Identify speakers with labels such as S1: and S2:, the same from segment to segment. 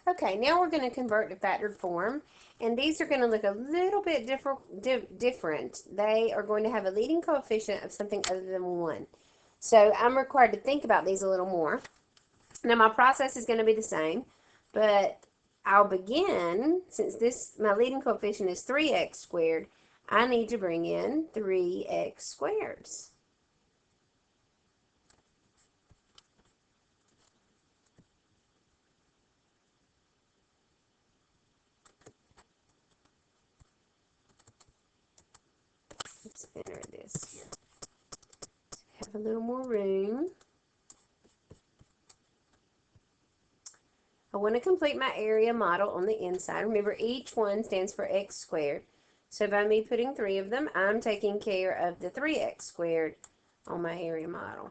S1: Okay, now we're going to convert to factored form, and these are going to look a little bit different. They are going to have a leading coefficient of something other than 1. So I'm required to think about these a little more. Now my process is going to be the same, but I'll begin, since my leading coefficient is 3x squared, I need to bring in 3x squareds. Let's enter this here. Have a little more room. I want to complete my area model on the inside. Remember, each one stands for x squared. So by me putting 3 of them, I'm taking care of the 3x squared on my area model.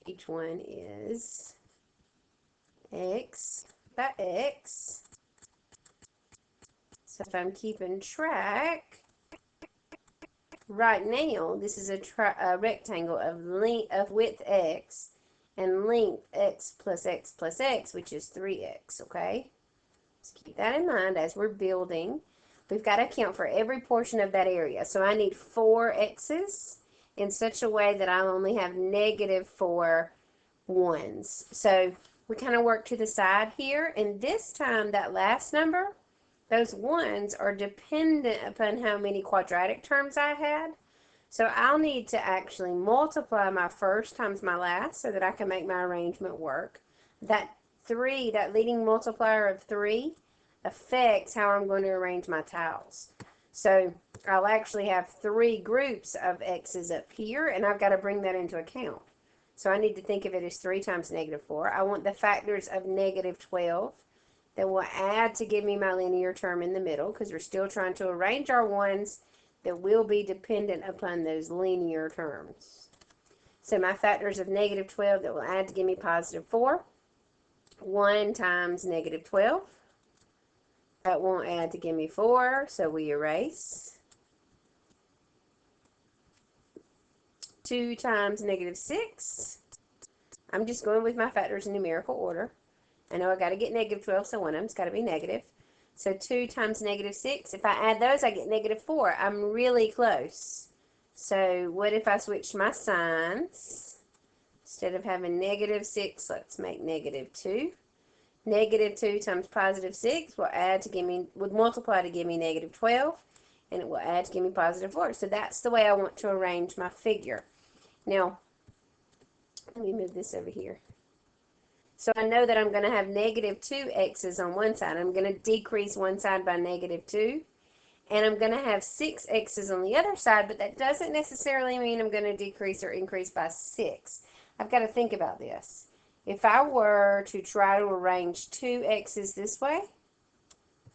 S1: Each one is x by x. So if I'm keeping track, right now this is a rectangle of width x and length x plus x plus x, which is 3x, okay? So keep that in mind as we're building. We've got to account for every portion of that area. So I need 4 x's in such a way that I'll only have negative 4 ones. So we kind of work to the side here, and this time that last number, those ones are dependent upon how many quadratic terms I had. So I'll need to actually multiply my first times my last so that I can make my arrangement work. That 3, that leading multiplier of 3, affects how I'm going to arrange my tiles. So I'll actually have 3 groups of x's up here, and I've got to bring that into account. So I need to think of it as 3 times negative 4. I want the factors of negative 12 that will add to give me my linear term in the middle, because we're still trying to arrange our ones that will be dependent upon those linear terms. So my factors of negative 12 that will add to give me positive 4. 1 times negative 12. That won't add to give me 4, so we erase. 2 times negative 6. I'm just going with my factors in numerical order. I know I got to get negative 12, so one of them's got to be negative. So 2 times negative 6. If I add those, I get negative 4. I'm really close. So what if I switched my signs? Instead of having negative 6, let's make negative 2. Negative 2 times positive 6 would multiply to give me negative 12, and it will add to give me positive 4. So that's the way I want to arrange my figure. Now, let me move this over here. So I know that I'm going to have negative 2 x's on one side. I'm going to decrease one side by negative 2. And I'm going to have 6 x's on the other side, but that doesn't necessarily mean I'm going to decrease or increase by 6. I've got to think about this. If I were to try to arrange 2 x's this way, it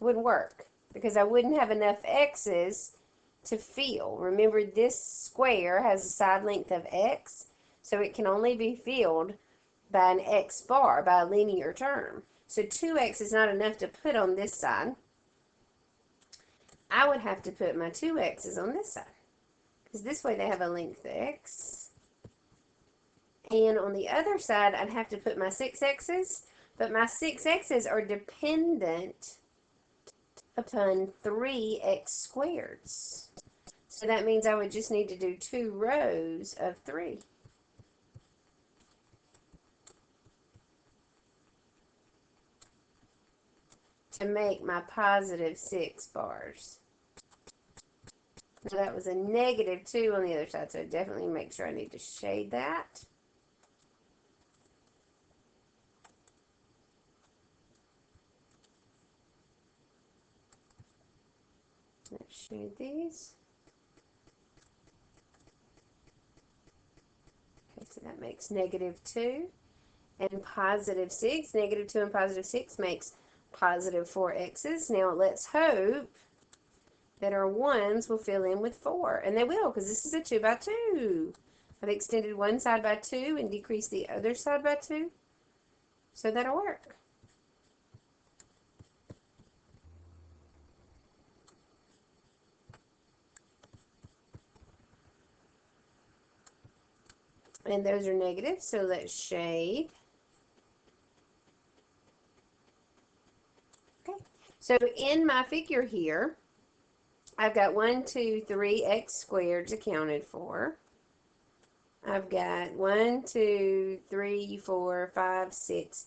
S1: wouldn't work, because I wouldn't have enough x's to fill. Remember, this square has a side length of x, so it can only be filled by an x bar, by a linear term. So 2x is not enough to put on this side. I would have to put my 2x's on this side, because this way they have a length x. And on the other side, I'd have to put my 6x's, but my 6x's are dependent upon 3x squareds. So that means I would just need to do 2 rows of 3. To make my positive 6 bars. Now that was a negative 2 on the other side, so definitely make sure I need to shade that. Let's shade these. Okay, so that makes negative 2 and positive 6. Negative 2 and positive 6 makes positive 4 x's. Now let's hope that our 1's will fill in with 4. And they will, because this is a 2 by 2. I've extended one side by 2 and decreased the other side by 2. So that'll work. And those are negative, so let's shade. So in my figure here, I've got 1, 2, 3 x squareds accounted for. I've got 1, 2, 3, 4, 5, 6.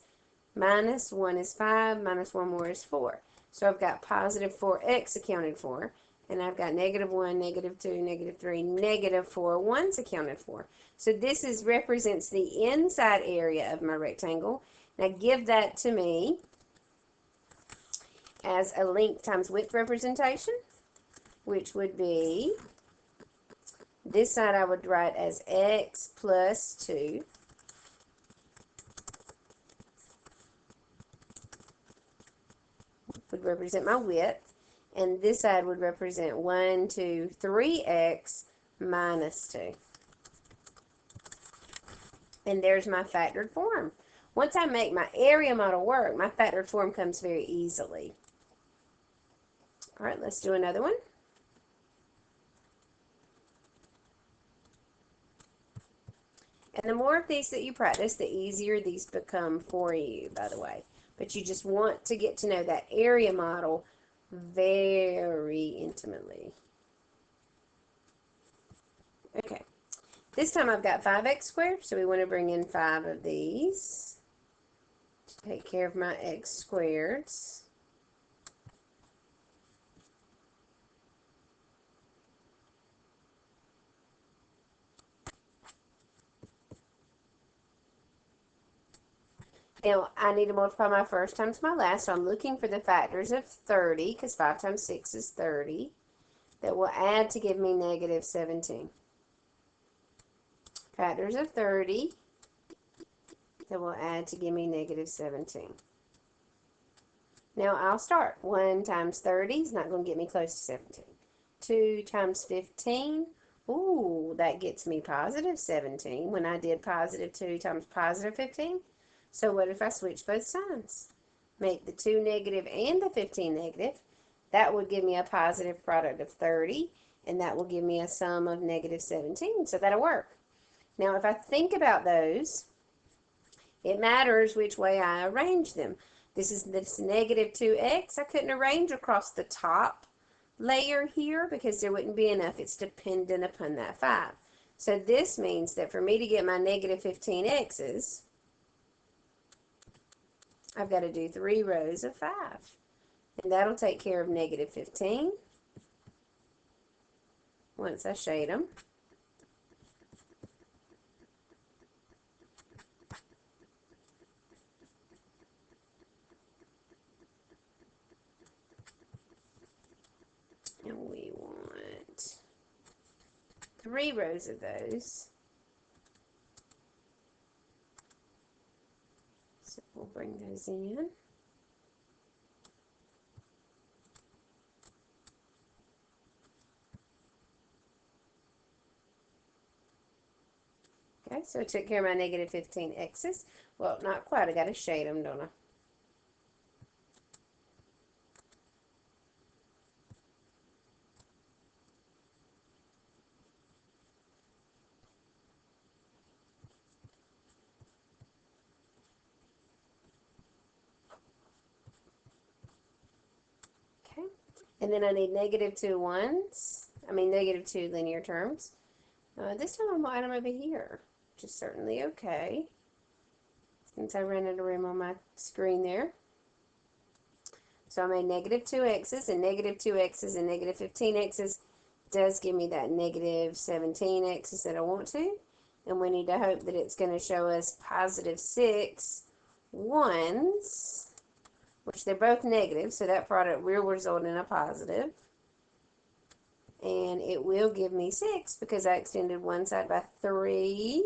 S1: Minus 1 is 5, minus 1 more is 4. So I've got positive 4x accounted for, and I've got negative 1, negative 2, negative 3, negative 4 ones accounted for. So this represents the inside area of my rectangle. Now give that to me as a length times width representation, which would be, this side I would write as x plus 2. Would represent my width, and this side would represent 1, 2, 3x minus 2. And there's my factored form. Once I make my area model work, my factored form comes very easily. All right, let's do another one. And the more of these that you practice, the easier these become for you, by the way. But you just want to get to know that area model very intimately. Okay, this time I've got 5x squared, so we want to bring in 5 of these to take care of my x squareds. Now, I need to multiply my first times my last, so I'm looking for the factors of 30, because 5 times 6 is 30, that will add to give me negative 17. Factors of 30 that will add to give me negative 17. Now, I'll start. 1 times 30 is not going to get me close to 17. 2 times 15, ooh, that gets me positive 17 when I did positive 2 times positive 15. So what if I switch both signs? Make the 2 negative and the 15 negative. That would give me a positive product of 30, and that will give me a sum of negative 17. So that'll work. Now, if I think about those, it matters which way I arrange them. This is this negative 2x. I couldn't arrange across the top layer here because there wouldn't be enough. It's dependent upon that 5. So this means that for me to get my negative 15x's, I've got to do 3 rows of 5. And that'll take care of negative 15 once I shade them. And we want 3 rows of those. So we'll bring those in. Okay, so I took care of my negative 15x's. Well, not quite. I got to shade them, don't I? Okay, and then I need negative 2 negative 2 linear terms. This time I'm going to add them over here, which is certainly okay, since I ran out of room on my screen there. So I made negative 2x's, and negative 2x's and negative 15x's does give me that negative 17x's that I want to. And we need to hope that it's going to show us positive 6 ones, which they're both negative, so that product will result in a positive. And it will give me 6 because I extended one side by 3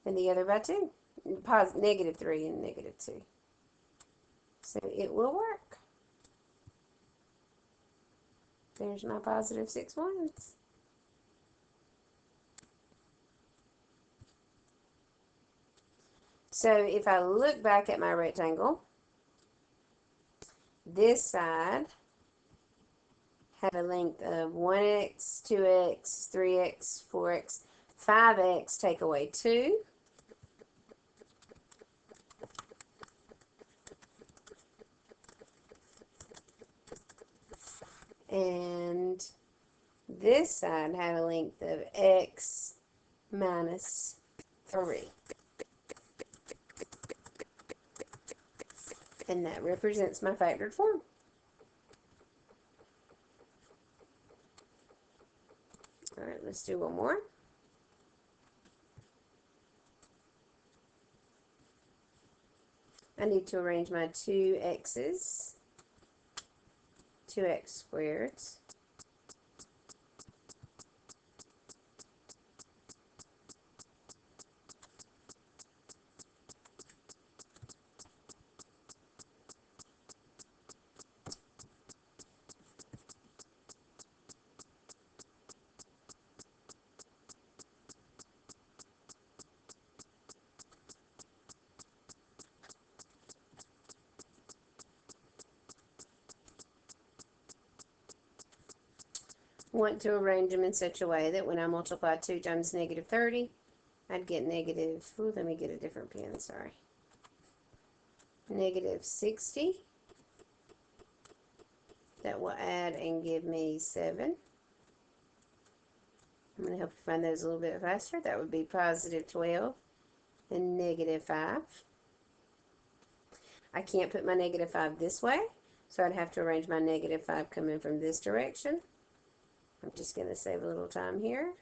S1: and the other by 2. Negative 3 and negative 2. So it will work. There's my positive 6 ones. So if I look back at my rectangle, this side had a length of 1x, 2x, 3x, 4x, 5x, take away 2. And this side had a length of x minus 3. And that represents my factored form. All right, let's do one more. I need to arrange my 2x's, 2x squared, want to arrange them in such a way that when I multiply 2 times negative 30, I'd get negative, ooh, let me get a different pen, sorry. Negative 60. That will add and give me 7. I'm going to help you find those a little bit faster. That would be positive 12 and negative 5. I can't put my negative 5 this way, so I'd have to arrange my negative 5 coming from this direction. I'm just going to save a little time here.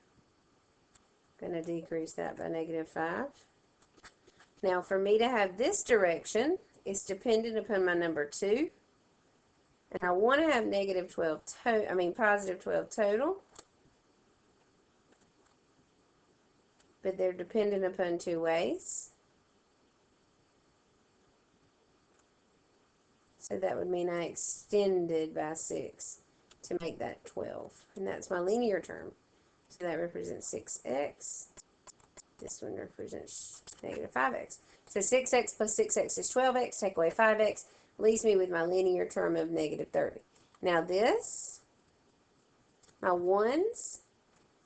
S1: Going to decrease that by negative 5. Now, for me to have this direction, it's dependent upon my number 2. And I want to have negative 12 positive 12 total. But they're dependent upon 2 ways. So that would mean I extended by 6 to make that 12. And that's my linear term. So that represents 6x. This one represents negative 5x. So 6x plus 6x is 12x. Take away 5x. Leaves me with my linear term of negative 30. Now this, my 1's,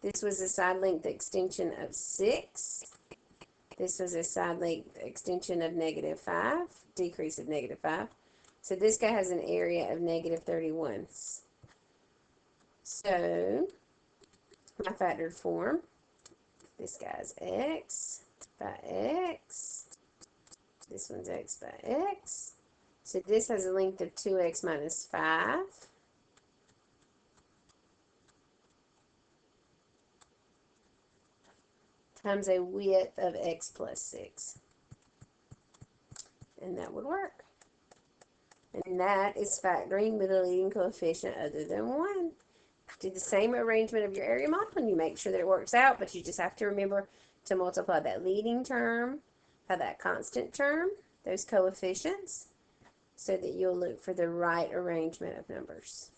S1: this was a side length extension of 6. This was a side length extension of negative 5. Decrease of negative 5. So this guy has an area of negative 31s. So my factored form, this guy's x by x. This one's x by x. So this has a length of 2x minus 5. Times a width of x plus 6. And that would work. And that is factoring with a leading coefficient other than 1. Do the same arrangement of your area model and you make sure that it works out, but you just have to remember to multiply that leading term by that constant term, those coefficients, so that you'll look for the right arrangement of numbers.